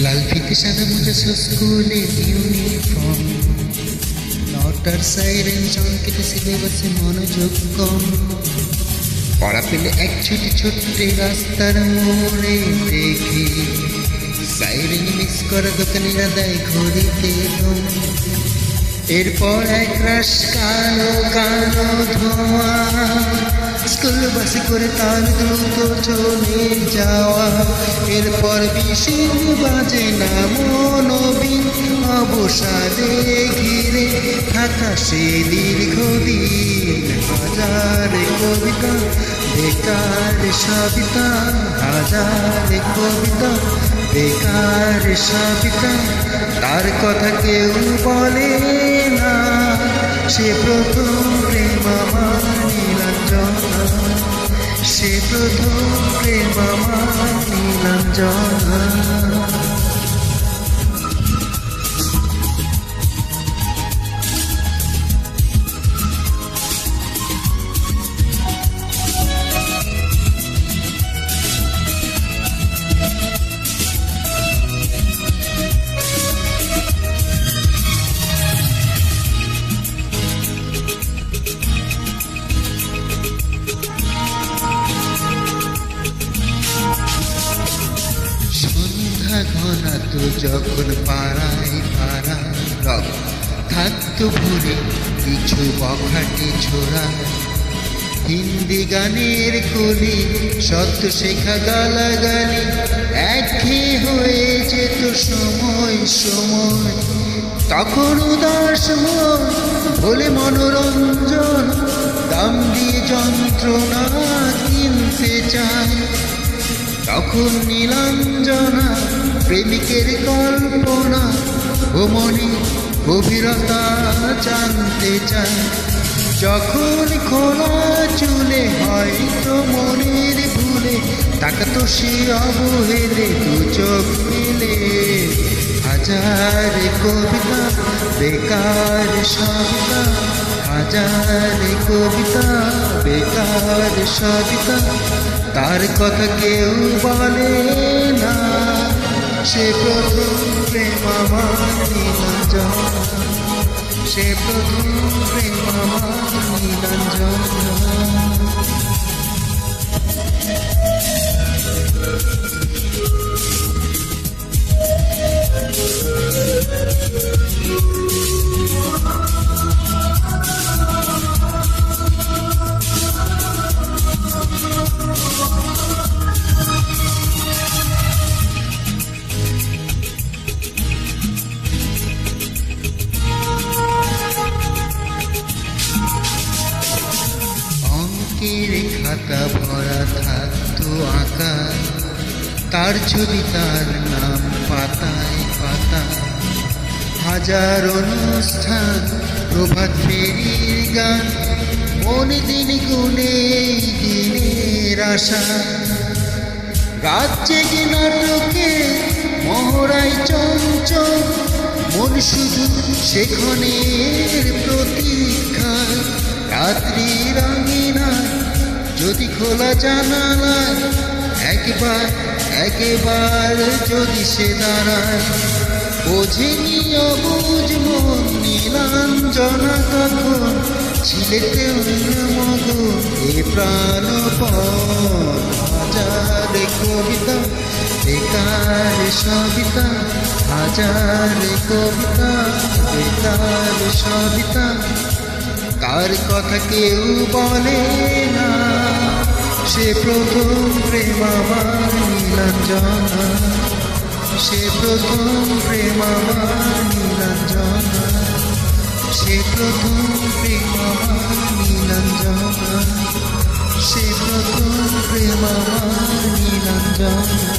লাল ফিতে সাদা মোজা স্কুলের ইউনিফর্ম, নটার সাইরেন চমকেতে সিলেবাসে মনোযোগ কম। পড়া পেলে এক ছুটি ছোট্টে রাস্তার মোড়ে দেখি সাইরেন মিস করা দোকানিরা দেয় ঘড়িতে দম। এরপর এক রাশ কালো কালো ধোঁয়া, স্কুল বাসে করে তার দ্রুত চলে যাওয়া। এরপর বিশুর বাজে না মনোবিন অবসাদে ঘিরে থাকা সে দীর্ঘদিন। হাজার কবিতা বেকার সবিতা, হাজার কবিতা বেকার সবিতা, তার কথা কেউ বলে না। সে প্রথম প্রেম আমার নীলাঞ্জনা, সে প্রথম প্রেম আমার নীলাঞ্জনা। ঘনা তো যখন পাড়ায় পাড়ায় রব থাকতো ভরে কিছু বখাটে ছোড়া, হিন্দি গানের কলি সত্য শেখা গালাগালি একঘেয়ে হয়ে যেত সময় সময়। তখন উদাস মন বলে মনোরঞ্জন, দাম দিয়ে যন্ত্রণা কিনতে চায়। তখন নীলাঞ্জনা প্রেমিকের কল্পনা ও মনে গভীরতা জানতে চায়। যখন খোলা চুলে হয়তো মনের ভুলে তাকাতো সে অবহেলে দু চোখ মিলে। হাজার কবিতা বেকার সবিতা, হাজার কবিতা বেকার সবিতা, তার কথা কেউ বলে না। সে প্রথম প্রেম আমার নীলাঞ্জনা, সে প্রথম প্রেম আমার নীলাঞ্জনা। খাতা ভরা থাকতো আঁকা, তার ছবি তার নাম পাতায় পাতায়। হাজার অনুষ্ঠান প্রভাত ফেরির গান, মনে দিন গুনে দিনের আশা। রাত জেগে নাটকে মহড়ায় চঞ্চল, মন শুধু সেখানের প্রতীক্ষায়। রাত্রি রঙিনায় যদি খোলা জানালায় একবার একবার যদি সে দাঁড়ায়, বোঝেনি অবুঝ মন নীলাঞ্জনা তখন ছিলেতে মগন এ প্রাণপণ। হাজার কবিতা বেকার সবিতা, হাজার কবিতা বেকার সবিতা, তার কথা কেউ বলে না। সে সে প্রথম প্রেম আমার নীলাঞ্জনা, সে প্রথম প্রেম আমার নীলাঞ্জনা, সে প্রথম প্রেম আমার নীলাঞ্জনা, সে প্রথম প্রেম আমার নীলাঞ্জনা।